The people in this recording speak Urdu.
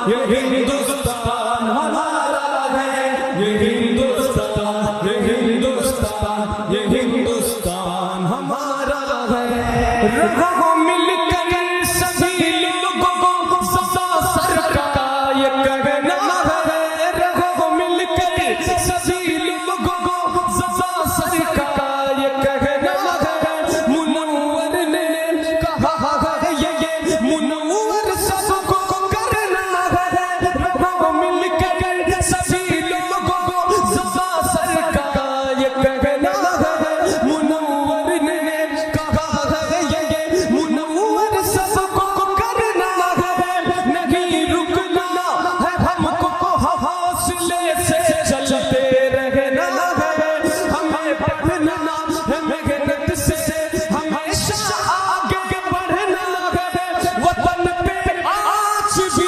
یہ ہندوستان ہمارا ہے، یہ ہندوستان، یہ ہندوستان، یہ ہندوستان ہمارا ہے۔ رہو مل کر سبھی لوگوں کو سزا سر کا یہ کہنا ہے، رہو مل کر سبھی لوگوں کو سزا سر کا یہ کہنا ہے۔ منور نے کہا ہے یہ منور سب کو کرنا ہے، رہو مل کر سبھی لوگوں کو سزا سر کا یہ کہنا ہے۔ منور نے کہا ہے یہ منور سب کو کرنا ہے، نہیں رکنا ہے ہم کو، حوصلے سے چلتے رہنا ہے، ہمیں پڑھنا ہے محنت سے ہمیشہ آگے بڑھنا ہے، وطن پہ آج بھی